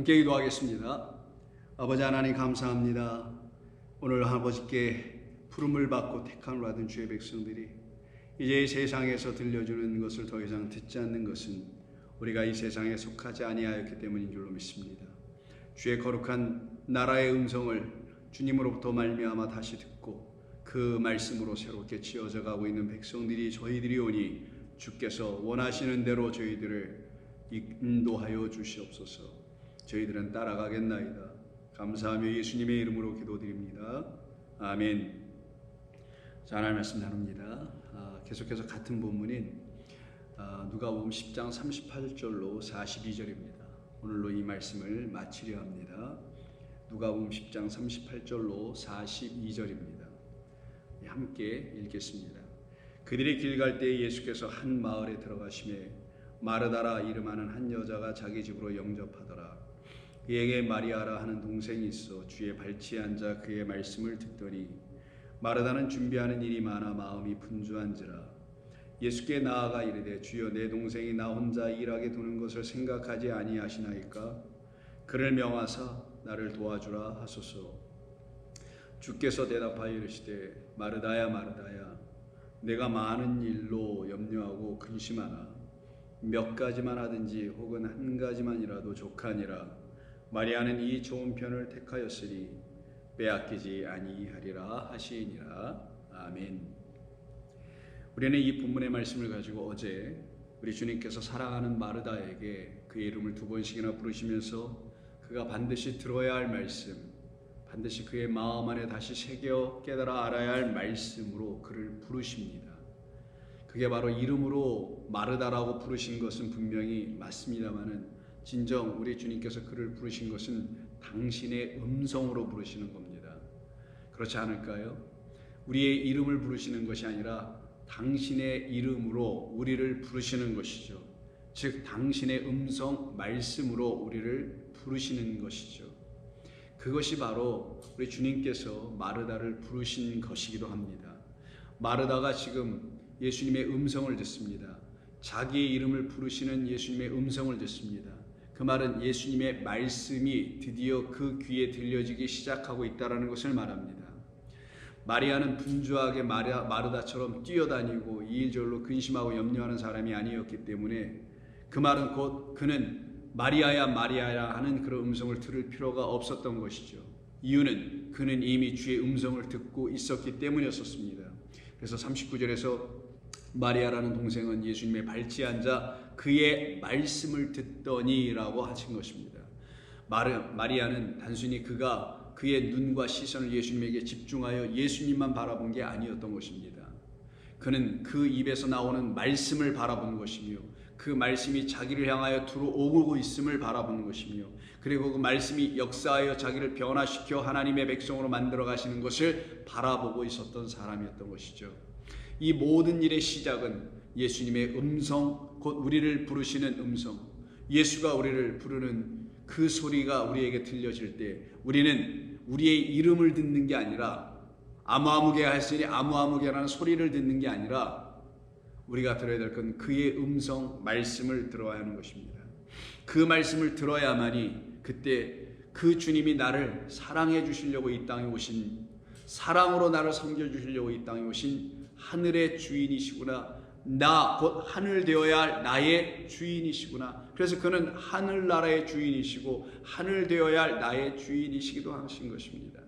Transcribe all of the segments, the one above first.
함께 기도하겠습니다. 아버지 하나님 감사합니다. 오늘 아버지께 부름을 받고 택함을 받은 주의 백성들이 이제 이 세상에서 들려주는 것을 더 이상 듣지 않는 것은 우리가 이 세상에 속하지 아니하였기 때문인 줄로 믿습니다. 주의 거룩한 나라의 음성을 주님으로부터 말미암아 다시 듣고 그 말씀으로 새롭게 지어져 가고 있는 백성들이 저희들이 오니 주께서 원하시는 대로 저희들을 인도하여 주시옵소서. 저희들은 따라가겠나이다. 감사하며 예수님의 이름으로 기도드립니다. 아멘. 자, 하나님 말씀 나눕니다. 계속해서 같은 본문인 누가복음 10장 38절로 42절입니다. 오늘로 이 말씀을 마치려 합니다. 누가복음 10장 38절로 42절입니다. 함께 읽겠습니다. 그들이 길 갈 때에 예수께서 한 마을에 들어가시매 마르다라 이름하는 한 여자가 자기 집으로 영접하더라. 그에게 마리아라 하는 동생이 있어 주의 발치에 앉아 그의 말씀을 듣더니 마르다는 준비하는 일이 많아 마음이 분주한지라. 예수께 나아가 이르되 주여 내 동생이 나 혼자 일하게 두는 것을 생각하지 아니하시나이까? 그를 명하사 나를 도와주라 하소서. 주께서 대답하여 이르시되 마르다야 마르다야 내가 많은 일로 염려하고 근심하나 몇 가지만 하든지 혹은 한 가지만이라도 족하니라. 마리아는 이 좋은 편을 택하였으니 빼앗기지 아니하리라 하시니라. 아멘. 우리는 이 본문의 말씀을 가지고 어제 우리 주님께서 사랑하는 마르다에게 그의 이름을 2번씩이나 부르시면서 그가 반드시 들어야 할 말씀, 반드시 그의 마음 안에 다시 새겨 깨달아 알아야 할 말씀으로 그를 부르십니다. 그게 바로 이름으로 마르다라고 부르신 것은 분명히 맞습니다마는 진정 우리 주님께서 그를 부르신 것은 당신의 음성으로 부르시는 겁니다. 그렇지 않을까요? 우리의 이름을 부르시는 것이 아니라 당신의 이름으로 우리를 부르시는 것이죠. 즉 당신의 음성 말씀으로 우리를 부르시는 것이죠. 그것이 바로 우리 주님께서 마르다를 부르신 것이기도 합니다. 마르다가 지금 예수님의 음성을 듣습니다. 자기의 이름을 부르시는 예수님의 음성을 듣습니다. 그 말은 예수님의 말씀이 드디어 그 귀에 들려지기 시작하고 있다는 것을 말합니다. 마리아는 분주하게 마르다처럼 뛰어다니고 이일절로 근심하고 염려하는 사람이 아니었기 때문에 그 말은 곧 그는 마리아야 마리아야 하는 그런 음성을 들을 필요가 없었던 것이죠. 이유는 그는 이미 주의 음성을 듣고 있었기 때문이었습니다. 그래서 39절에서 마리아라는 동생은 예수님의 발치에 앉아 그의 말씀을 듣더니 라고 하신 것입니다. 마리아는 단순히 그가 그의 눈과 시선을 예수님에게 집중하여 예수님만 바라본 게 아니었던 것입니다. 그는 그 입에서 나오는 말씀을 바라본 것이며 그 말씀이 자기를 향하여 들어오고 있음을 바라보는 것이며 그리고 그 말씀이 역사하여 자기를 변화시켜 하나님의 백성으로 만들어 가시는 것을 바라보고 있었던 사람이었던 것이죠. 이 모든 일의 시작은 예수님의 음성, 곧 우리를 부르시는 음성, 예수가 우리를 부르는 그 소리가 우리에게 들려질 때 우리는 우리의 이름을 듣는 게 아니라 아무아무개 하시니 아무아무개라는 소리를 듣는 게 아니라 우리가 들어야 될 건 그의 음성, 말씀을 들어야 하는 것입니다. 그 말씀을 들어야만이 그때 그 주님이 나를 사랑해 주시려고 이 땅에 오신, 사랑으로 나를 섬겨주시려고 이 땅에 오신 하늘의 주인이시구나, 나 곧 하늘 되어야 할 나의 주인이시구나. 그래서 그는 하늘나라의 주인이시고 하늘 되어야 할 나의 주인이시기도 하신 것입니다.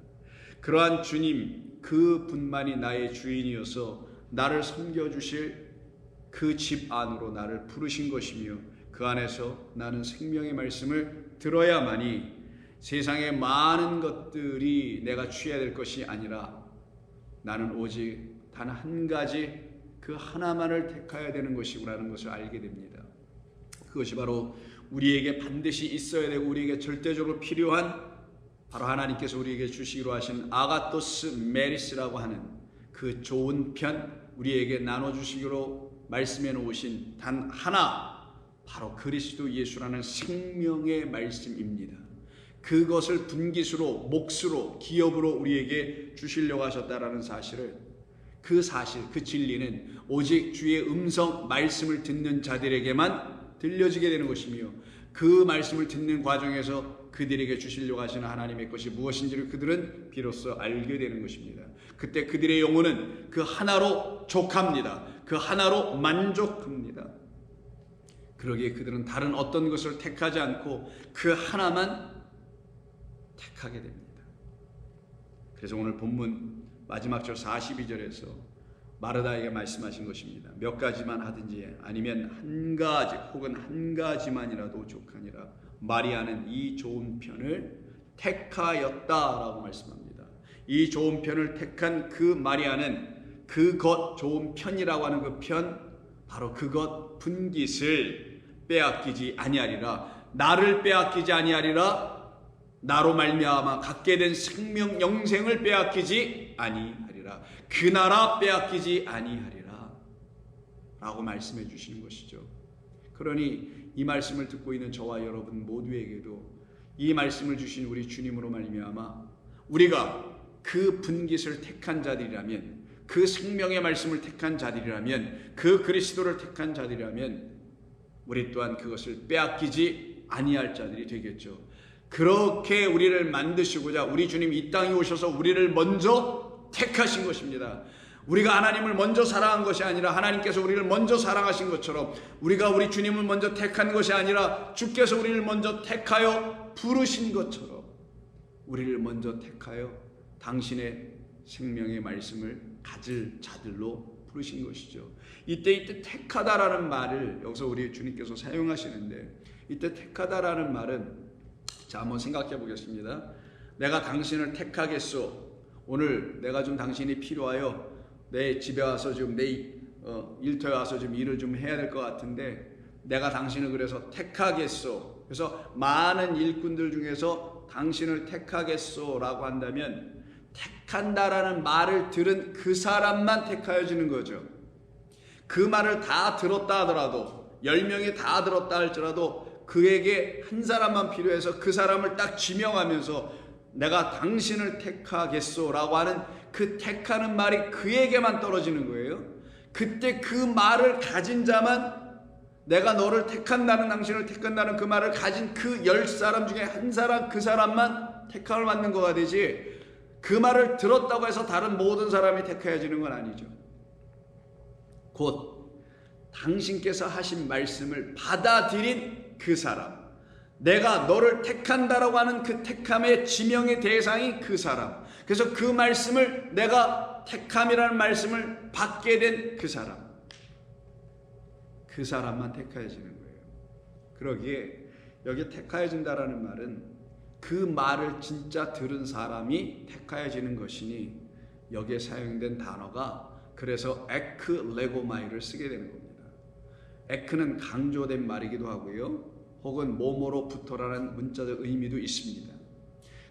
그러한 주님, 그 분만이 나의 주인이어서 나를 섬겨주실 그 집 안으로 나를 부르신 것이며 그 안에서 나는 생명의 말씀을 들어야만이 세상의 많은 것들이 내가 취해야 될 것이 아니라 나는 오직 단 한 가지 그 하나만을 택해야 되는 것이구나라는 것을 알게 됩니다. 그것이 바로 우리에게 반드시 있어야 되고 우리에게 절대적으로 필요한 바로 하나님께서 우리에게 주시기로 하신 아가토스 메리스라고 하는 그 좋은 편 우리에게 나눠주시기로 말씀해 놓으신 단 하나, 바로 그리스도 예수라는 생명의 말씀입니다. 그것을 분깃으로, 몫으로, 기업으로 우리에게 주시려고 하셨다라는 사실을, 그 사실, 그 진리는 오직 주의 음성 말씀을 듣는 자들에게만 들려지게 되는 것이며 그 말씀을 듣는 과정에서 그들에게 주시려고 하시는 하나님의 것이 무엇인지를 그들은 비로소 알게 되는 것입니다. 그때 그들의 영혼은 그 하나로 족합니다. 그 하나로 만족합니다. 그러기에 그들은 다른 어떤 것을 택하지 않고 그 하나만 택하게 됩니다. 그래서 오늘 본문 마지막 절 42절에서 마르다에게 말씀하신 것입니다. 몇 가지만 하든지 아니면 한 가지 혹은 한 가지만이라도 족하니라. 마리아는 이 좋은 편을 택하였다라고 말씀합니다. 이 좋은 편을 택한 그 마리아는 그것 좋은 편이라고 하는 그 편, 바로 그것 분깃을 빼앗기지 아니하리라. 나를 빼앗기지 아니하리라. 나로 말미암아 갖게 된 생명 영생을 빼앗기지 아니하리라. 그 나라 빼앗기지 아니하리라 라고 말씀해 주시는 것이죠. 그러니 이 말씀을 듣고 있는 저와 여러분 모두에게도 이 말씀을 주신 우리 주님으로 말미암아 우리가 그 분깃을 택한 자들이라면, 그 생명의 말씀을 택한 자들이라면, 그 그리스도를 택한 자들이라면 우리 또한 그것을 빼앗기지 아니할 자들이 되겠죠. 그렇게 우리를 만드시고자 우리 주님 이 땅에 오셔서 우리를 먼저 택하신 것입니다. 우리가 하나님을 먼저 사랑한 것이 아니라 하나님께서 우리를 먼저 사랑하신 것처럼, 우리가 우리 주님을 먼저 택한 것이 아니라 주께서 우리를 먼저 택하여 부르신 것처럼 우리를 먼저 택하여 당신의 생명의 말씀을 가질 자들로 부르신 것이죠. 이때 택하다라는 말을 여기서 우리 주님께서 사용하시는데, 이때 택하다라는 말은, 자, 한번 생각해 보겠습니다. 내가 당신을 택하겠소. 오늘 내가 좀 당신이 필요하여 내 집에 와서 좀 내 일터에 와서 좀 일을 좀 해야 될 것 같은데 내가 당신을 그래서 택하겠소. 그래서 많은 일꾼들 중에서 당신을 택하겠소라고 한다면 택한다라는 말을 들은 그 사람만 택하여지는 거죠. 그 말을 다 들었다 하더라도, 10명이 다 들었다 할지라도 그에게 한 사람만 필요해서 그 사람을 딱 지명하면서 내가 당신을 택하겠소라고 하는 그 택하는 말이 그에게만 떨어지는 거예요. 그때 그 말을 가진 자만, 내가 너를 택한다는, 당신을 택한다는 그 말을 가진 그 10사람 중에 한 사람, 그 사람만 택함을 받는 거가 되지, 그 말을 들었다고 해서 다른 모든 사람이 택해지는 건 아니죠. 곧 당신께서 하신 말씀을 받아들인 그 사람, 내가 너를 택한다라고 하는 그 택함의 지명의 대상이 그 사람, 그래서 그 말씀을, 내가 택함이라는 말씀을 받게 된 그 사람, 그 사람만 택하여지는 거예요. 그러기에 여기 택하여진다라는 말은 그 말을 진짜 들은 사람이 택하여지는 것이니 여기에 사용된 단어가 그래서 에크레고마이를 쓰게 되는 겁니다. 에크는 강조된 말이기도 하고요, 혹은 뭐뭐로부터라는 문자적 의미도 있습니다.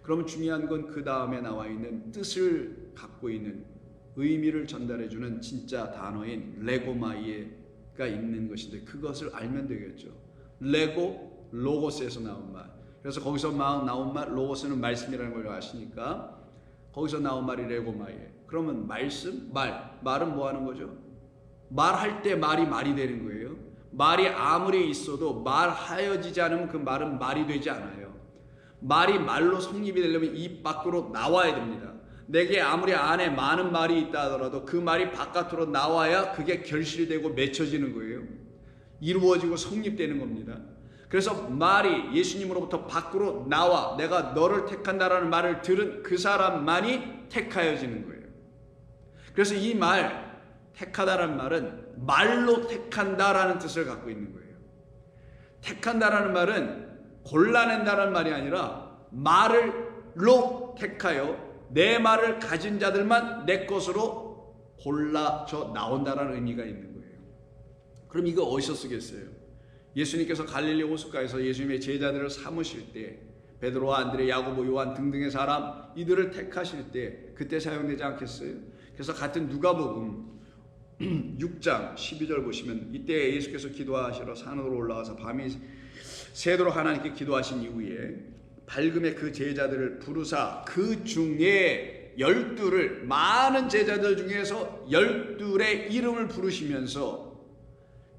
그러면 중요한 건 그 다음에 나와 있는 뜻을 갖고 있는, 의미를 전달해주는 진짜 단어인 레고마이가 있는 것인데 그것을 알면 되겠죠. 레고, 로고스에서 나온 말. 그래서 거기서 나온 말, 로고스는 말씀이라는 걸 아시니까 거기서 나온 말이 레고마이에요. 그러면 말씀, 말은 뭐 하는 거죠? 말할 때 말이 되는 거예요. 말이 아무리 있어도 말하여지지 않으면 그 말은 말이 되지 않아요. 말이 말로 성립이 되려면 입 밖으로 나와야 됩니다. 내게 아무리 안에 많은 말이 있다 하더라도 그 말이 바깥으로 나와야 그게 결실되고 맺혀지는 거예요. 이루어지고 성립되는 겁니다. 그래서 말이 예수님으로부터 밖으로 나와 내가 너를 택한다라는 말을 들은 그 사람만이 택하여지는 거예요. 그래서 이 말, 택하다라는 말은 말로 택한다라는 뜻을 갖고 있는 거예요. 택한다라는 말은 골라낸다라는 말이 아니라 말로 택하여 내 말을 가진 자들만 내 것으로 골라져 나온다라는 의미가 있는 거예요. 그럼 이거 어디서 쓰겠어요? 예수님께서 갈릴리 호숫가에서 예수님의 제자들을 삼으실 때 베드로와 안드레, 야고보, 요한 등등의 사람 이들을 택하실 때 그때 사용되지 않겠어요? 그래서 같은 누가복음 6장 12절 보시면 이때 예수께서 기도하시러 산으로 올라가서 밤이 새도록 하나님께 기도하신 이후에 밝음에 그 제자들을 부르사 그 중에 12를, 많은 제자들 중에서 12의 이름을 부르시면서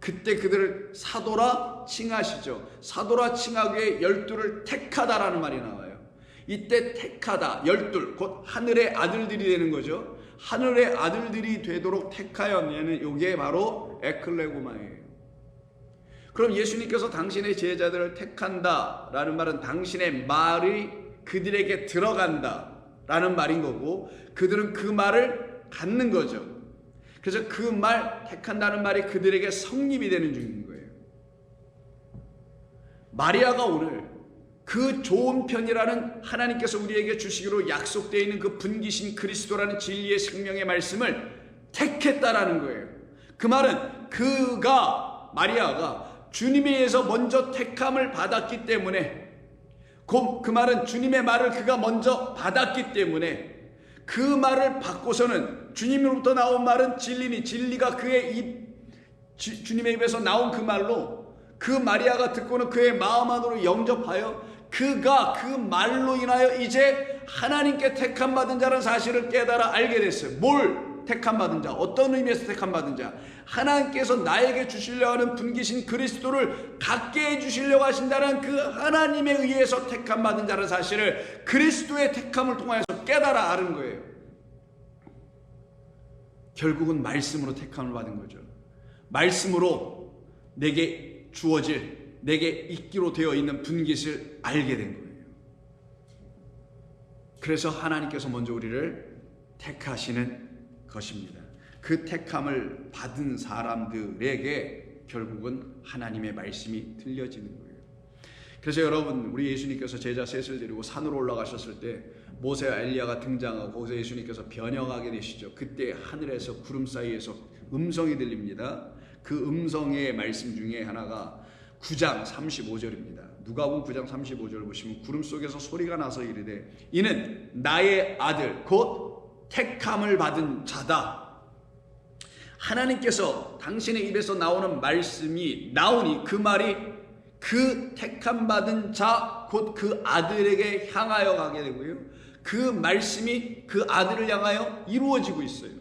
그때 그들을 사도라 칭하시죠. 사도라 칭하기에 12를 택하다라는 말이 나와요. 이때 택하다, 12, 곧 하늘의 아들들이 되는 거죠. 하늘의 아들들이 되도록 택하였냐는 이게 바로 에클레고마예요. 그럼 예수님께서 당신의 제자들을 택한다라는 말은 당신의 말이 그들에게 들어간다라는 말인 거고, 그들은 그 말을 갖는 거죠. 그래서 그 말, 택한다는 말이 그들에게 성립이 되는 중인 거예요. 마리아가 오늘 그 좋은 편이라는 하나님께서 우리에게 주시기로 약속되어 있는 그 분기신 그리스도라는 진리의 생명의 말씀을 택했다라는 거예요. 그 말은 마리아가 주님에 의해서 먼저 택함을 받았기 때문에, 그 말은 주님의 말을 그가 먼저 받았기 때문에, 그 말을 받고서는 주님으로부터 나온 말은 진리니, 진리가 그의 주님의 입에서 나온 그 말로 그 마리아가 듣고는 그의 마음 안으로 영접하여 그가 그 말로 인하여 이제 하나님께 택함 받은 자라는 사실을 깨달아 알게 됐어요. 뭘 택함 받은 자, 어떤 의미에서 택함 받은 자, 하나님께서 나에게 주시려고 하는 분기신 그리스도를 갖게 해주시려고 하신다는 그 하나님에 의해서 택함 받은 자라는 사실을 그리스도의 택함을 통하여서 깨달아 아는 거예요. 결국은 말씀으로 택함을 받은 거죠. 말씀으로 내게 주어질, 내게 있기로 되어 있는 분깃을 알게 된 거예요. 그래서 하나님께서 먼저 우리를 택하시는 것입니다. 그 택함을 받은 사람들에게 결국은 하나님의 말씀이 들려지는 거예요. 그래서 여러분, 우리 예수님께서 제자 셋을 데리고 산으로 올라가셨을 때 모세와 엘리야가 등장하고 거기서 예수님께서 변형하게 되시죠. 그때 하늘에서 구름 사이에서 음성이 들립니다. 그 음성의 말씀 중에 하나가 9장 35절입니다. 누가복음 9장 35절 보시면 구름 속에서 소리가 나서 이르되 이는 나의 아들 곧 택함을 받은 자다. 하나님께서 당신의 입에서 나오는 말씀이 나오니 그 말이 그 택함 받은 자 곧 그 아들에게 향하여 가게 되고요. 그 말씀이 그 아들을 향하여 이루어지고 있어요.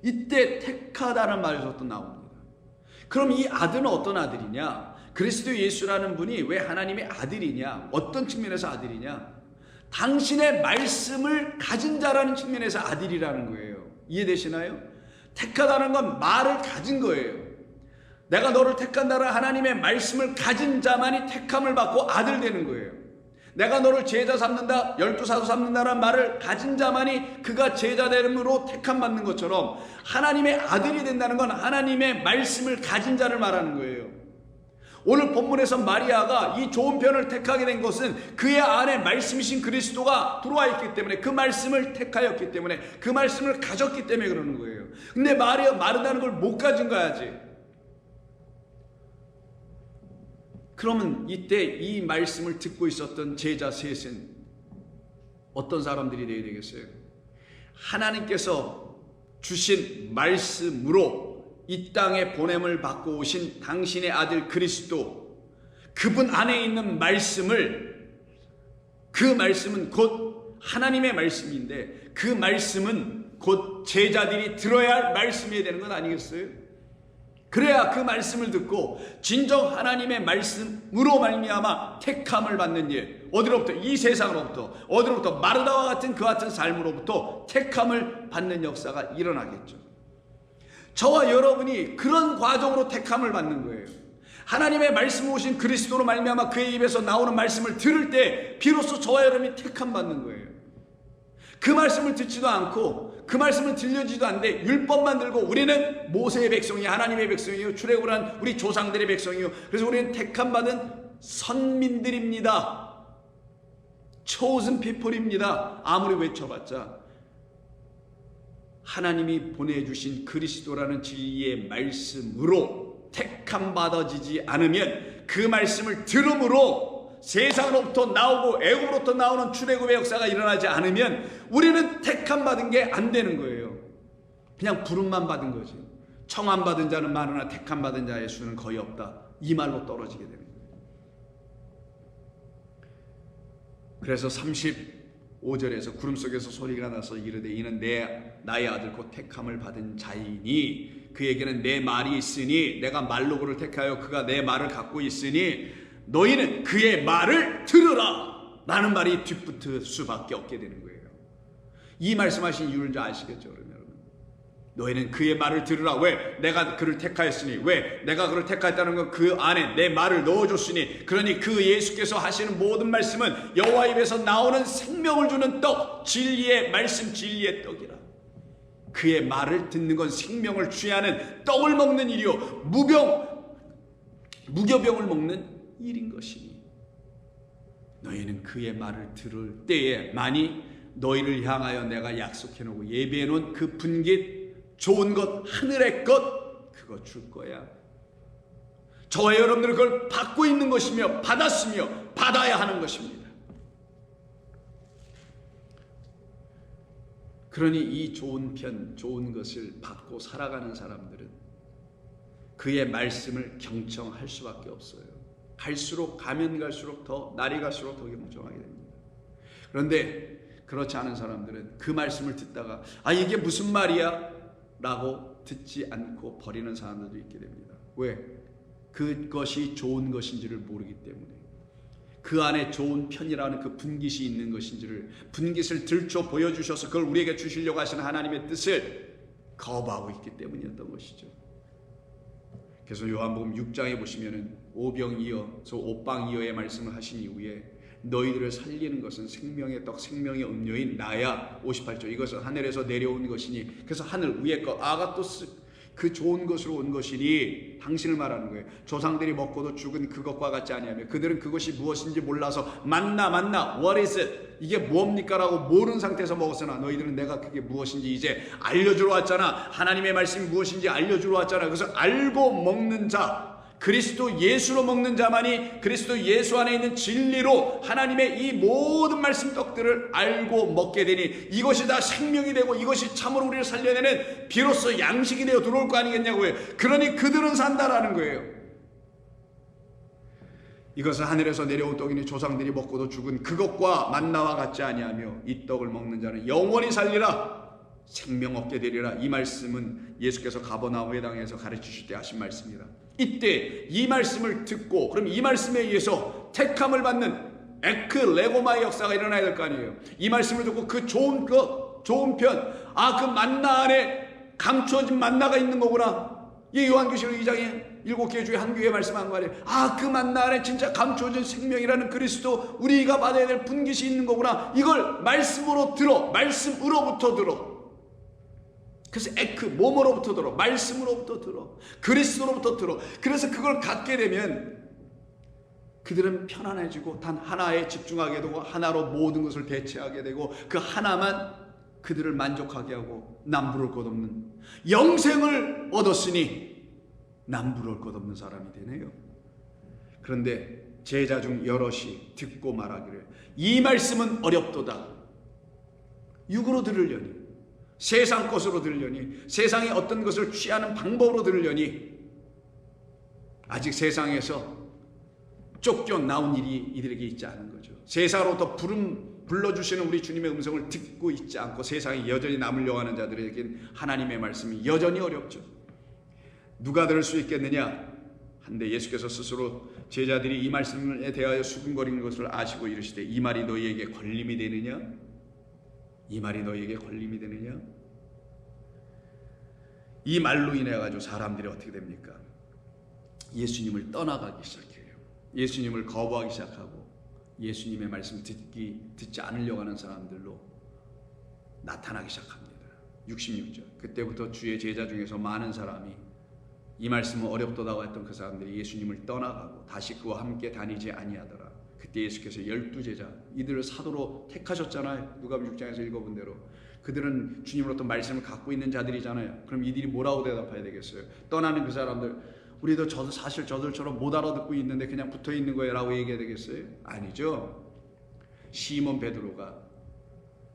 이때 택하다는 말에서 또 나옵니다. 그럼 이 아들은 어떤 아들이냐? 그리스도 예수라는 분이 왜 하나님의 아들이냐? 어떤 측면에서 아들이냐? 당신의 말씀을 가진 자라는 측면에서 아들이라는 거예요. 이해되시나요? 택하다는 건 말을 가진 거예요. 내가 너를 택한다는 하나님의 말씀을 가진 자만이 택함을 받고 아들 되는 거예요. 내가 너를 제자 삼는다, 12사도 삼는다는 말을 가진 자만이 그가 제자 되므로 택함 받는 것처럼 하나님의 아들이 된다는 건 하나님의 말씀을 가진 자를 말하는 거예요. 오늘 본문에서 마리아가 이 좋은 편을 택하게 된 것은 그의 안에 말씀이신 그리스도가 들어와 있기 때문에, 그 말씀을 택하였기 때문에, 그 말씀을 가졌기 때문에 그러는 거예요. 근데 마리아 마르다는 걸 못 가진 거야지. 그러면 이때 이 말씀을 듣고 있었던 제자 셋은 어떤 사람들이 되어야 되겠어요? 하나님께서 주신 말씀으로 이 땅에 보냄을 받고 오신 당신의 아들 그리스도, 그분 안에 있는 말씀을, 그 말씀은 곧 하나님의 말씀인데 그 말씀은 곧 제자들이 들어야 할 말씀이 되는 건 아니겠어요? 그래야 그 말씀을 듣고 진정 하나님의 말씀으로 말미암아 택함을 받는 일, 어디로부터? 이 세상으로부터, 어디로부터? 마르다와 같은 그 같은 삶으로부터 택함을 받는 역사가 일어나겠죠. 저와 여러분이 그런 과정으로 택함을 받는 거예요. 하나님의 말씀 오신 그리스도로 말미암아 그의 입에서 나오는 말씀을 들을 때 비로소 저와 여러분이 택함 받는 거예요. 그 말씀을 듣지도 않고 그 말씀을 들려지도 않는데 율법만 들고 우리는 모세의 백성이 하나님의 백성이요, 출애굽을 한 우리 조상들의 백성이요, 그래서 우리는 택함 받은 선민들입니다, chosen people입니다. 아무리 외쳐봤자 하나님이 보내주신 그리스도라는 진리의 말씀으로 택함 받아지지 않으면, 그 말씀을 들음으로 세상으로부터 나오고 애굽으로부터 나오는 출애굽의 역사가 일어나지 않으면 우리는 택함 받은 게 안 되는 거예요. 그냥 부름만 받은 거지. 청함 받은 자는 많으나 택함 받은 자의 수는 거의 없다, 이 말로 떨어지게 되는 거예요. 그래서 35절에서 구름 속에서 소리가 나서 이르되 이는 나의 아들 곧 택함을 받은 자이니, 그에게는 내 말이 있으니 내가 말로 그를 택하여 그가 내 말을 갖고 있으니 너희는 그의 말을 들으라 라는 말이 뒤붙을 수밖에 없게 되는 거예요. 이 말씀하신 이유를 아시겠죠? 그러면 너희는 그의 말을 들으라. 왜? 내가 그를 택하였으니. 왜? 내가 그를 택하였다는 건 그 안에 내 말을 넣어줬으니. 그러니 그 예수께서 하시는 모든 말씀은 여호와 입에서 나오는 생명을 주는 떡, 진리의 말씀, 진리의 떡이라. 그의 말을 듣는 건 생명을 취하는 떡을 먹는 일이요 무교병을 먹는 일인 것이니 너희는 그의 말을 들을 때에 만이 너희를 향하여 내가 약속해 놓고 예비해 놓은 그 분깃 좋은 것, 하늘의 것, 그거 줄 거야. 저와 여러분들은 그걸 받고 있는 것이며 받았으며 받아야 하는 것입니다. 그러니 이 좋은 편, 좋은 것을 받고 살아가는 사람들은 그의 말씀을 경청할 수밖에 없어요. 가면 갈수록 더, 날이 갈수록 더 경청하게 됩니다. 그런데 그렇지 않은 사람들은 그 말씀을 듣다가 이게 무슨 말이야? 라고 듣지 않고 버리는 사람들도 있게 됩니다. 왜? 그것이 좋은 것인지를 모르기 때문에, 그 안에 좋은 편이라는 그 분깃이 있는 것인지를, 분깃을 들춰 보여주셔서 그걸 우리에게 주시려고 하시는 하나님의 뜻을 거부하고 있기 때문이었던 것이죠. 그래서 요한복음 6장에 보시면은 오병이어의 말씀을 하신 이후에 너희들을 살리는 것은 생명의 떡, 생명의 음료인 나야. 58절 이것은 하늘에서 내려온 것이니, 그래서 하늘 위의 것 아가토스, 그 좋은 것으로 온 것이니 당신을 말하는 거예요. 조상들이 먹고도 죽은 그것과 같지 아니하며 그들은 그것이 무엇인지 몰라서 만나 what is it? 이게 뭡니까? 라고 모르는 상태에서 먹었으나 너희들은 내가 그게 무엇인지 이제 알려주러 왔잖아. 하나님의 말씀이 무엇인지 알려주러 왔잖아. 그래서 알고 먹는 자, 그리스도 예수로 먹는 자만이 그리스도 예수 안에 있는 진리로 하나님의 이 모든 말씀 떡들을 알고 먹게 되니 이것이 다 생명이 되고 이것이 참으로 우리를 살려내는 비로소 양식이 되어 들어올 거 아니겠냐고요. 그러니 그들은 산다라는 거예요. 이것은 하늘에서 내려온 떡이니 조상들이 먹고도 죽은 그것과 만나와 같지 아니하며 이 떡을 먹는 자는 영원히 살리라, 생명 얻게 되리라. 이 말씀은 예수께서 가버나움 회당에서 가르치실 때 하신 말씀이다. 이때 이 말씀을 듣고, 그럼 이 말씀에 의해서 택함을 받는 에크레고마의 역사가 일어나야 될 거 아니에요. 이 말씀을 듣고 그 좋은 편, 그 만나 안에 감추어진 만나가 있는 거구나. 이 요한계시록 2장에 7개 주에 한 교회 말씀한 거 아니에요. 그 만나 안에 진짜 감추어진 생명이라는 그리스도, 우리가 받아야 될 분깃이 있는 거구나. 이걸 말씀으로 들어, 말씀으로부터 들어. 그래서 뭐뭐로부터 들어? 말씀으로부터 들어. 그리스도로부터 들어. 그래서 그걸 갖게 되면 그들은 편안해지고 단 하나에 집중하게 되고 하나로 모든 것을 대체하게 되고 그 하나만 그들을 만족하게 하고 남부러울 것 없는, 영생을 얻었으니 남부러울 것 없는 사람이 되네요. 그런데 제자 중 여럿이 듣고 말하기를 이 말씀은 어렵도다. 육으로 들으려니, 세상 것으로 들으려니, 세상의 어떤 것을 취하는 방법으로 들으려니 아직 세상에서 쫓겨나온 일이 이들에게 있지 않은 거죠. 세상으로부터 불러주시는 우리 주님의 음성을 듣고 있지 않고 세상에 여전히 남으려고 하는 자들에겐 하나님의 말씀이 여전히 어렵죠. 누가 들을 수 있겠느냐? 한데 예수께서 스스로 제자들이 이 말씀에 대하여 수군거리는 것을 아시고 이르시되 이 말이 너희에게 걸림이 되느냐? 이 말이 너희에게 걸림이 되느냐? 이 말로 인해 가지고 사람들이 어떻게 됩니까? 예수님을 떠나가기 시작해요. 예수님을 거부하기 시작하고 예수님의 말씀 듣지 않으려고 하는 사람들로 나타나기 시작합니다. 66절 그때부터 주의 제자 중에서 많은 사람이 이 말씀은 어렵도다고 했던 그 사람들이 예수님을 떠나가고 다시 그와 함께 다니지 아니하더라. 그때 예수께서 12제자, 이들을 사도로 택하셨잖아요. 누가복음 6장에서 읽어본 대로 그들은 주님으로부터 말씀을 갖고 있는 자들이잖아요. 그럼 이들이 뭐라고 대답해야 되겠어요? 떠나는 그 사람들, 우리도 사실 저들처럼 못 알아듣고 있는데 그냥 붙어 있는 거예요 라고 얘기해야 되겠어요? 아니죠. 시몬 베드로가,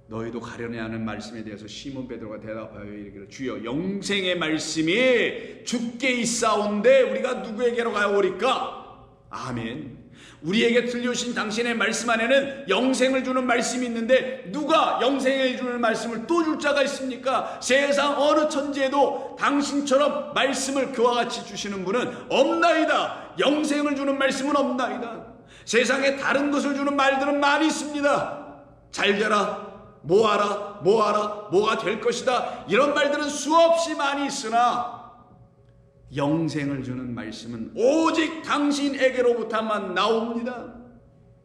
너희도 가려내 하는 말씀에 대해서 시몬 베드로가 대답하여 이르기를 주여 영생의 말씀이 주께 있사온데 우리가 누구에게로 가오리까? 아멘. 우리에게 들려주신 당신의 말씀 안에는 영생을 주는 말씀이 있는데 누가 영생을 주는 말씀을 또 줄 자가 있습니까? 세상 어느 천지에도 당신처럼 말씀을 그와 같이 주시는 분은 없나이다. 영생을 주는 말씀은 없나이다. 세상에 다른 것을 주는 말들은 많이 있습니다. 잘 되라, 뭐하라, 뭐하라, 뭐가 될 것이다, 이런 말들은 수없이 많이 있으나 영생을 주는 말씀은 오직 당신에게로부터만 나옵니다.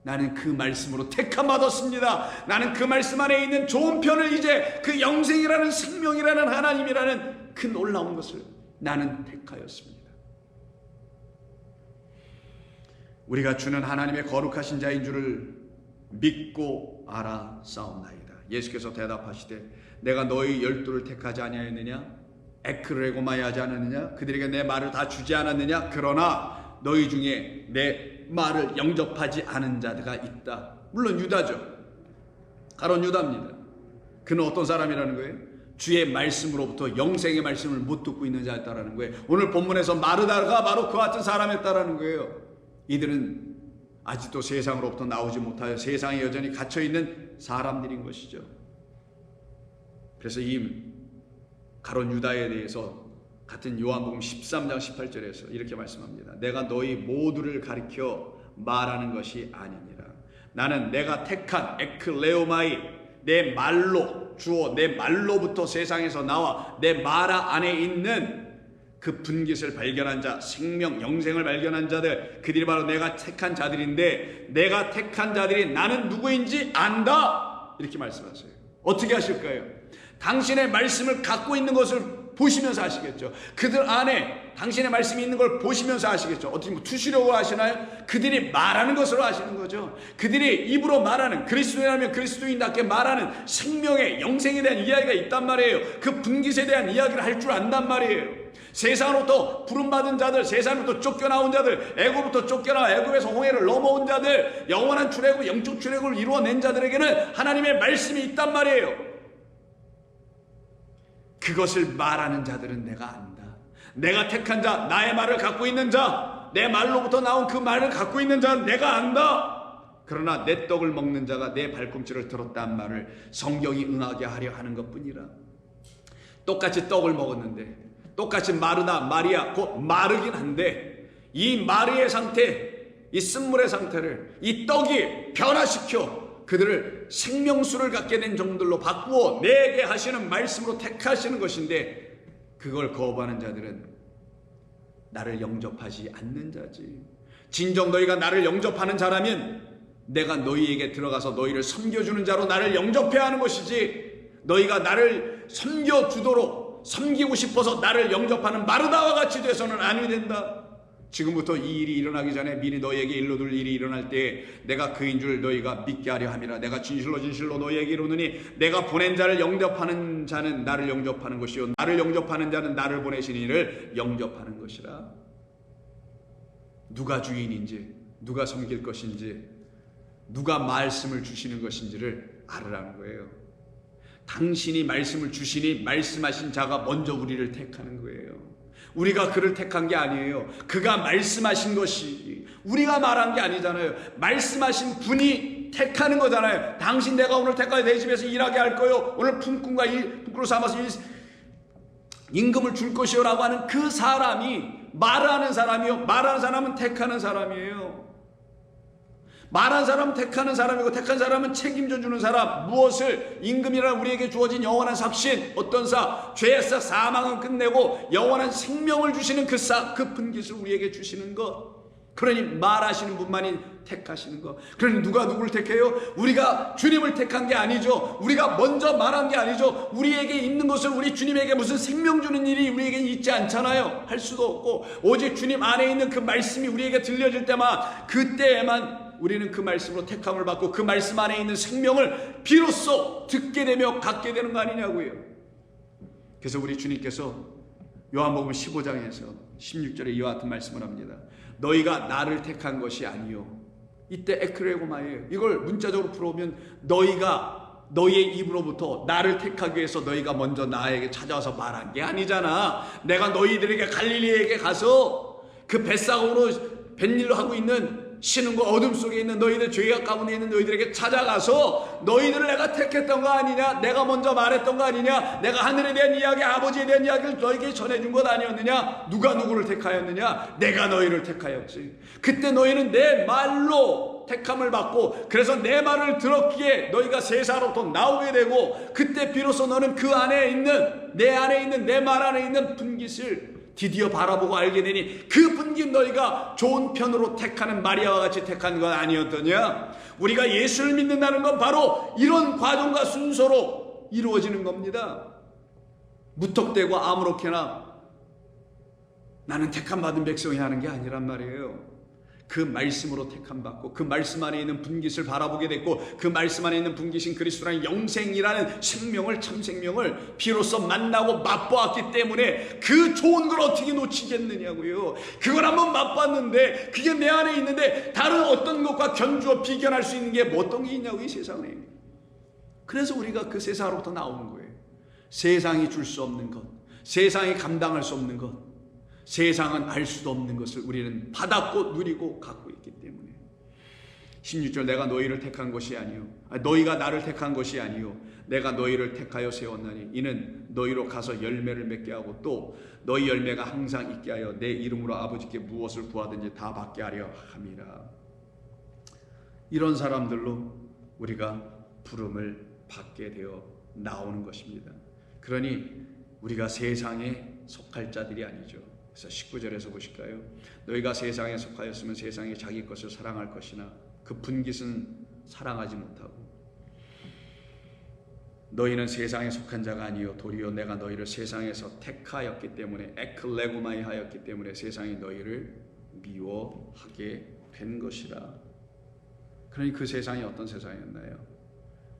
나는 그 말씀으로 택함 받았습니다. 나는 그 말씀 안에 있는 좋은 편을, 이제 그 영생이라는 생명이라는 하나님이라는 그 놀라운 것을 나는 택하였습니다. 우리가 주는 하나님의 거룩하신 자인 줄을 믿고 알아싸움나이다. 예수께서 대답하시되 내가 너희 12를 택하지 아니하였느냐? 에크레고마이 하지 않았느냐? 그들에게 내 말을 다 주지 않았느냐? 그러나 너희 중에 내 말을 영접하지 않은 자가 있다. 물론 유다죠. 가론 유다입니다. 그는 어떤 사람이라는 거예요? 주의 말씀으로부터 영생의 말씀을 못 듣고 있는 자였다라는 거예요. 오늘 본문에서 마르다가 바로 그와 같은 사람이었다라는 거예요. 이들은 아직도 세상으로부터 나오지 못하여 세상에 여전히 갇혀있는 사람들인 것이죠. 그래서 이 가론 유다에 대해서 같은 요한복음 13장 18절에서 이렇게 말씀합니다. 내가 너희 모두를 가리켜 말하는 것이 아니니라. 나는 내가 택한 에클레오마이, 내 말로 주어 내 말로부터 세상에서 나와 내 말 안에 있는 그 분깃을 발견한 자, 생명 영생을 발견한 자들, 그들이 바로 내가 택한 자들인데 내가 택한 자들이 나는 누구인지 안다, 이렇게 말씀하세요. 어떻게 하실까요? 당신의 말씀을 갖고 있는 것을 보시면서 하시겠죠. 그들 안에 당신의 말씀이 있는 걸 보시면서 하시겠죠. 어떻게 뭐 투시려고 하시나요? 그들이 말하는 것으로 하시는 거죠. 그들이 입으로 말하는, 그리스도인이라면 그리스도인답게 말하는 생명의 영생에 대한 이야기가 있단 말이에요. 그 분깃에 대한 이야기를 할 줄 안단 말이에요. 세상으로부터 부름받은 자들, 세상으로부터 쫓겨나온 자들, 애굽부터 쫓겨나 애굽에서 홍해를 넘어온 자들, 영원한 출애굽, 영적 출애굽을 이루어낸 자들에게는 하나님의 말씀이 있단 말이에요. 그것을 말하는 자들은 내가 안다. 내가 택한 자, 나의 말을 갖고 있는 자, 내 말로부터 나온 그 말을 갖고 있는 자는 내가 안다. 그러나 내 떡을 먹는 자가 내 발꿈치를 들었다는 말을 성경이 응하게 하려 하는 것뿐이라. 똑같이 떡을 먹었는데, 똑같이 마르다, 마리아, 곧 마르긴 한데, 이 마르의 상태, 이 쓴물의 상태를 이 떡이 변화시켜 그들을 생명수를 갖게 된 종들로 바꾸어 내게 하시는 말씀으로 택하시는 것인데, 그걸 거부하는 자들은 나를 영접하지 않는 자지. 진정 너희가 나를 영접하는 자라면 내가 너희에게 들어가서 너희를 섬겨주는 자로 나를 영접해야 하는 것이지, 너희가 나를 섬겨주도록 섬기고 싶어서 나를 영접하는 마르다와 같이 돼서는 아니 된다. 지금부터 이 일이 일어나기 전에 미리 너희에게 일러둘 일이 일어날 때에 내가 그인 줄 너희가 믿게 하려 함이라. 내가 진실로 진실로 너희에게 이르노니 내가 보낸 자를 영접하는 자는 나를 영접하는 것이요 나를 영접하는 자는 나를 보내신 이를 영접하는 것이라. 누가 주인인지, 누가 섬길 것인지, 누가 말씀을 주시는 것인지를 알으라는 거예요. 당신이 말씀을 주시니 말씀하신 자가 먼저 우리를 택하는 거예요. 우리가 그를 택한 게 아니에요. 그가 말씀하신 것이, 우리가 말한 게 아니잖아요. 말씀하신 분이 택하는 거잖아요. 당신 내가 오늘 택하여 내 집에서 일하게 할 거요, 오늘 품꾼과 품꾼으로 삼아서 임금을 줄 것이요 라고 하는 그 사람이 말하는 사람이요, 말하는 사람은 택하는 사람이에요. 말한 사람은 택하는 사람이고, 택한 사람은 책임져 주는 사람. 무엇을? 임금이라 우리에게 주어진 영원한 삭신, 어떤 사? 죄에서 사망은 끝내고 영원한 생명을 주시는 그 분깃을 우리에게 주시는 것. 그러니 말하시는 분만이 택하시는 것. 그러니 누가 누구를 택해요? 우리가 주님을 택한 게 아니죠. 우리가 먼저 말한 게 아니죠. 우리에게 있는 것을 우리 주님에게 무슨 생명 주는 일이 우리에게 있지 않잖아요. 할 수도 없고, 오직 주님 안에 있는 그 말씀이 우리에게 들려질 때만, 그때에만 우리는 그 말씀으로 택함을 받고 그 말씀 안에 있는 생명을 비로소 듣게 되며 갖게 되는 거 아니냐고요. 그래서 우리 주님께서 요한복음 15장에서 16절에 이와 같은 말씀을 합니다. 너희가 나를 택한 것이 아니요. 이때 에크레고마예요. 이걸 문자적으로 풀어오면 너희가 너희의 입으로부터 나를 택하기 위해서 너희가 먼저 나에게 찾아와서 말한 게 아니잖아. 내가 너희들에게 갈릴리에게 가서 그 뱃사공으로 뱃일로 하고 있는 신음과 어둠 속에 있는 너희들, 죄악 가운데 있는 너희들에게 찾아가서 너희들을 내가 택했던 거 아니냐, 내가 먼저 말했던 거 아니냐, 내가 하늘에 대한 이야기, 아버지에 대한 이야기를 너희에게 전해준 것 아니었느냐, 누가 누구를 택하였느냐, 내가 너희를 택하였지. 그때 너희는 내 말로 택함을 받고, 그래서 내 말을 들었기에 너희가 세상으로부터 나오게 되고, 그때 비로소 너는 그 안에 있는, 내 안에 있는, 내 말 안에 있는 분깃을 드디어 바라보고 알게 되니, 그 분깃 너희가 좋은 편으로 택하는 마리아와 같이 택한 건 아니었더냐. 우리가 예수를 믿는다는 건 바로 이런 과정과 순서로 이루어지는 겁니다. 무턱대고 아무렇게나 나는 택함 받은 백성이 하는 게 아니란 말이에요. 그 말씀으로 택함받고, 그 말씀 안에 있는 분깃을 바라보게 됐고, 그 말씀 안에 있는 분깃인 그리스도라는 영생이라는 생명을, 참 생명을 비로소 만나고 맛보았기 때문에 그 좋은 걸 어떻게 놓치겠느냐고요. 그걸 한번 맛봤는데 그게 내 안에 있는데 다른 어떤 것과 견주어 비견할 수 있는 게 뭐 어떤 게 있냐고, 이 세상에. 그래서 우리가 그 세상으로부터 나오는 거예요. 세상이 줄 수 없는 것, 세상이 감당할 수 없는 것, 세상은 알 수도 없는 것을 우리는 받았고 누리고 갖고 있기 때문에. 16절, 내가 너희를 택한 것이 아니요, 너희가 나를 택한 것이 아니요, 내가 너희를 택하여 세웠나니 이는 너희로 가서 열매를 맺게 하고 또 너희 열매가 항상 있게 하여 내 이름으로 아버지께 무엇을 구하든지 다 받게 하려 함이라. 이런 사람들로 우리가 부름을 받게 되어 나오는 것입니다. 그러니 우리가 세상에 속할 자들이 아니죠. 그래서 19절에서 보실까요? 너희가 세상에 속하였으면 세상이 자기 것을 사랑할 것이나 그 분깃은 사랑하지 못하고, 너희는 세상에 속한 자가 아니요 도리어 내가 너희를 세상에서 택하였기 때문에, 에클레고마이 하였기 때문에 세상이 너희를 미워하게 된 것이라. 그러니 그 세상이 어떤 세상이었나요?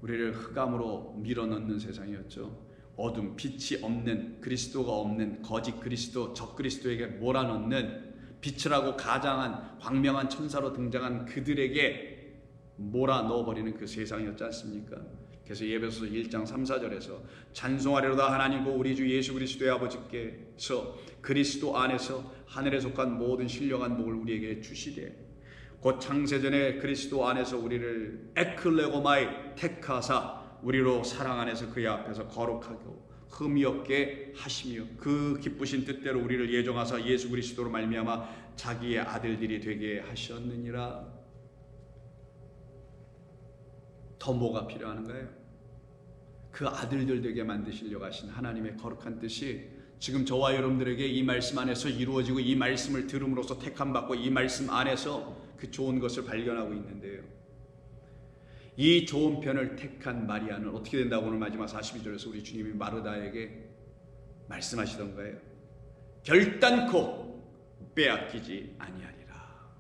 우리를 흑암으로 밀어넣는 세상이었죠. 어둠, 빛이 없는, 그리스도가 없는 거짓 그리스도, 적 그리스도에게 몰아넣는, 빛이라고 가장한 광명한 천사로 등장한 그들에게 몰아넣어버리는 그 세상이었지 않습니까? 그래서 에베소서 1장 3, 4절에서 찬송하리로다 하나님과 우리 주 예수 그리스도의 아버지께서 그리스도 안에서 하늘에 속한 모든 신령한 복을 우리에게 주시되, 곧 창세전에 그리스도 안에서 우리를 에클레고마이 택하사 우리로 사랑 안에서 그의 앞에서 거룩하고 흠이 없게 하시며 그 기쁘신 뜻대로 우리를 예정하사 예수 그리스도로 말미암아 자기의 아들들이 되게 하셨느니라. 더 뭐가 필요한가요? 그 아들들 되게 만드시려고 하신 하나님의 거룩한 뜻이 지금 저와 여러분들에게 이 말씀 안에서 이루어지고, 이 말씀을 들음으로써 택함받고 이 말씀 안에서 그 좋은 것을 발견하고 있는데요. 이 좋은 편을 택한 마리아는 어떻게 된다고 오늘 마지막 42절에서 우리 주님이 마르다에게 말씀하시던가요? 결단코 빼앗기지 아니하리라.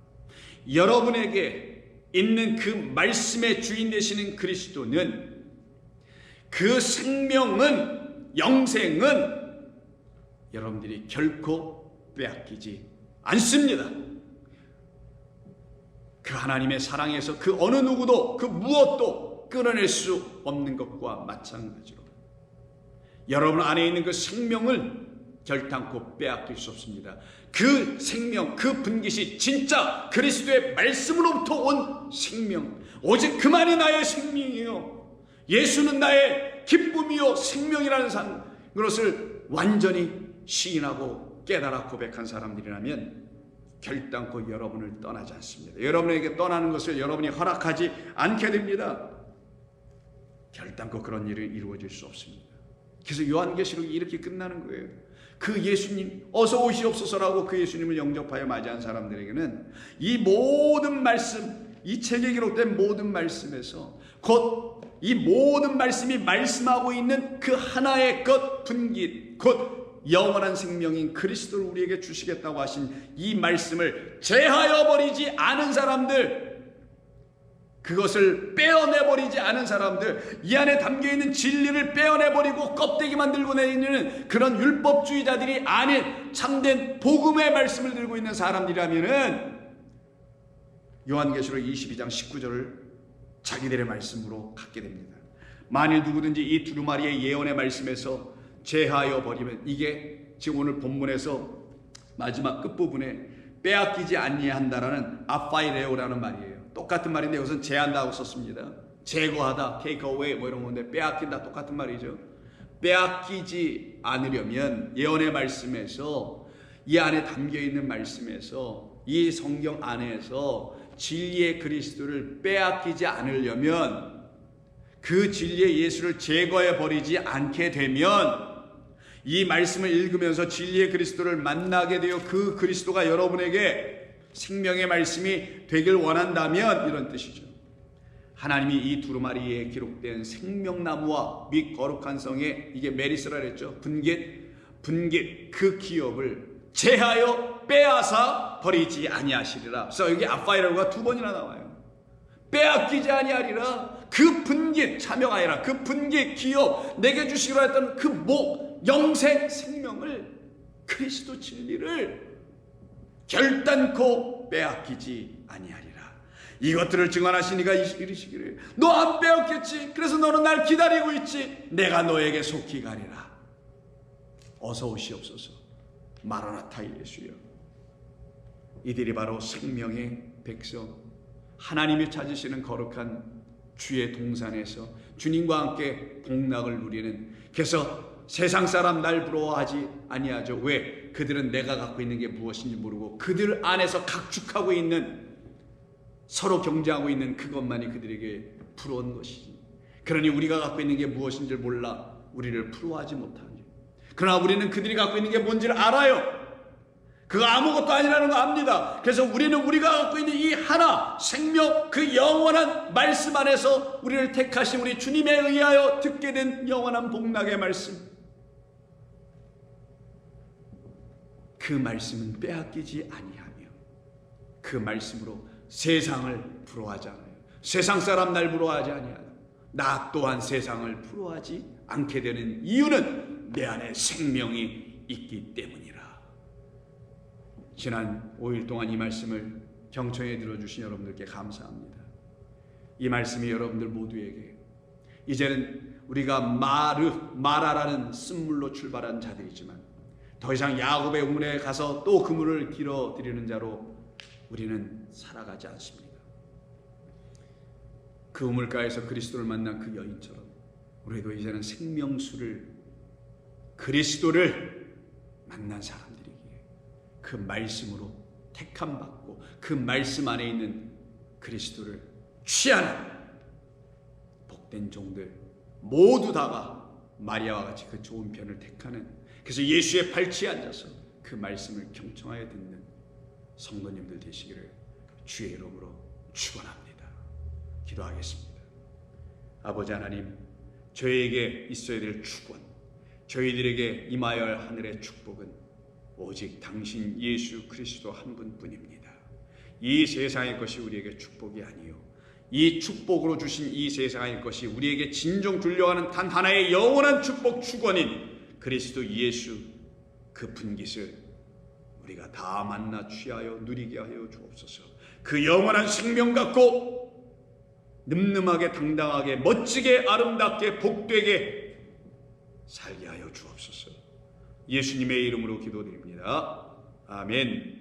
여러분에게 있는 그 말씀의 주인 되시는 그리스도는, 그 생명은, 영생은 여러분들이 결코 빼앗기지 않습니다. 그 하나님의 사랑에서 그 어느 누구도, 그 무엇도 끊어낼 수 없는 것과 마찬가지로 여러분 안에 있는 그 생명을 결단코 빼앗길 수 없습니다. 그 생명, 그 분깃이 진짜 그리스도의 말씀으로부터 온 생명, 오직 그만이 나의 생명이요, 예수는 나의 기쁨이요 생명이라는 것을 완전히 시인하고 깨달아 고백한 사람들이라면 결단코 여러분을 떠나지 않습니다. 여러분에게 떠나는 것을 여러분이 허락하지 않게 됩니다. 결단코 그런 일이 이루어질 수 없습니다. 그래서 요한계시록이 이렇게 끝나는 거예요. 그 예수님 어서 오시옵소서라고 그 예수님을 영접하여 맞이한 사람들에게는 이 모든 말씀, 이 책에 기록된 모든 말씀에서 곧 이 모든 말씀이 말씀하고 있는 그 하나의 것 분깃, 곧 영원한 생명인 그리스도를 우리에게 주시겠다고 하신 이 말씀을 제하여 버리지 않은 사람들, 그것을 빼어내버리지 않은 사람들, 이 안에 담겨있는 진리를 빼어내버리고 껍데기만 들고 내리는 그런 율법주의자들이 아닌 참된 복음의 말씀을 들고 있는 사람들이라면은 요한계시록 22장 19절을 자기들의 말씀으로 갖게 됩니다. 만일 누구든지 이 두루마리의 예언의 말씀에서 제하여 버리면, 이게 지금 오늘 본문에서 마지막 끝부분에 빼앗기지 아니한다라는 아파이레오라는 말이에요. 똑같은 말인데 여기서는 제한다고 썼습니다. 제거하다, take away 뭐 이런 건데 빼앗긴다 똑같은 말이죠. 빼앗기지 않으려면 예언의 말씀에서 이 안에 담겨 있는 말씀에서 이 성경 안에서 진리의 그리스도를 빼앗기지 않으려면 그 진리의 예수를 제거해 버리지 않게 되면 이 말씀을 읽으면서 진리의 그리스도를 만나게 되어 그 그리스도가 여러분에게 생명의 말씀이 되길 원한다면 이런 뜻이죠. 하나님이 이 두루마리에 기록된 생명나무와 및 거룩한 성에 이게 메리스라 그랬죠. 분깃 그 기업을 제하여 빼앗아 버리지 아니하시리라. 그래서 여기 아파이라고가 2번이나 나와요. 빼앗기지 아니하리라. 그 분깃 참여하여라. 그 분깃 기업 내게 주시기로 했던 그 영생 생명을 그리스도 진리를 결단코 빼앗기지 아니하리라. 이것들을 증언하시니가 이르시기를 너 안 빼앗겼지. 그래서 너는 날 기다리고 있지. 내가 너에게 속히 가리라. 어서 오시옵소서. 마라나타 예수여. 이들이 바로 생명의 백성, 하나님이 찾으시는 거룩한 주의 동산에서 주님과 함께 복락을 누리는, 그래서 세상 사람 날 부러워하지 아니하죠. 왜? 그들은 내가 갖고 있는 게 무엇인지 모르고 그들 안에서 각축하고 있는, 서로 경쟁하고 있는 그것만이 그들에게 부러운 것이지. 그러니 우리가 갖고 있는 게 무엇인지 몰라 우리를 부러워하지 못하니, 그러나 우리는 그들이 갖고 있는 게 뭔지를 알아요. 그거 아무것도 아니라는 거 압니다. 그래서 우리는 우리가 갖고 있는 이 하나 생명, 그 영원한 말씀 안에서 우리를 택하신 우리 주님에 의하여 듣게 된 영원한 복락의 말씀, 그 말씀은 빼앗기지 아니하며 그 말씀으로 세상을 부러워하지 않아요. 세상 사람 날 부러워하지 아니하요. 나 또한 세상을 부러워하지 않게 되는 이유는 내 안에 생명이 있기 때문이라. 지난 5일 동안 이 말씀을 경청해 들어주신 여러분들께 감사합니다. 이 말씀이 여러분들 모두에게, 이제는 우리가 마라라는 쓴물로 출발한 자들이지만 더 이상 야곱의 우물에 가서 또 그 물을 길어드리는 자로 우리는 살아가지 않습니다. 그 우물가에서 그리스도를 만난 그 여인처럼 우리도 이제는 생명수를, 그리스도를 만난 사람들이기에 그 말씀으로 택함받고 그 말씀 안에 있는 그리스도를 취하는 복된 종들 모두 다가 마리아와 같이 그 좋은 편을 택하는, 그래서 예수의 발치에 앉아서 그 말씀을 경청하여 듣는 성도님들 되시기를 주의 이름으로 축원합니다. 기도하겠습니다. 아버지 하나님, 저희에게 있어야 될 축원, 저희들에게 임하여야 할 하늘의 축복은 오직 당신 예수 그리스도 한 분뿐입니다. 이 세상의 것이 우리에게 축복이 아니요, 이 축복으로 주신 이 세상의 것이 우리에게 진정 주려하는 단 하나의 영원한 축복 축원인 그리스도 예수, 그 분깃을 우리가 다 만나 취하여 누리게 하여 주옵소서. 그 영원한 생명 갖고 늠름하게 당당하게 멋지게 아름답게 복되게 살게 하여 주옵소서. 예수님의 이름으로 기도드립니다. 아멘.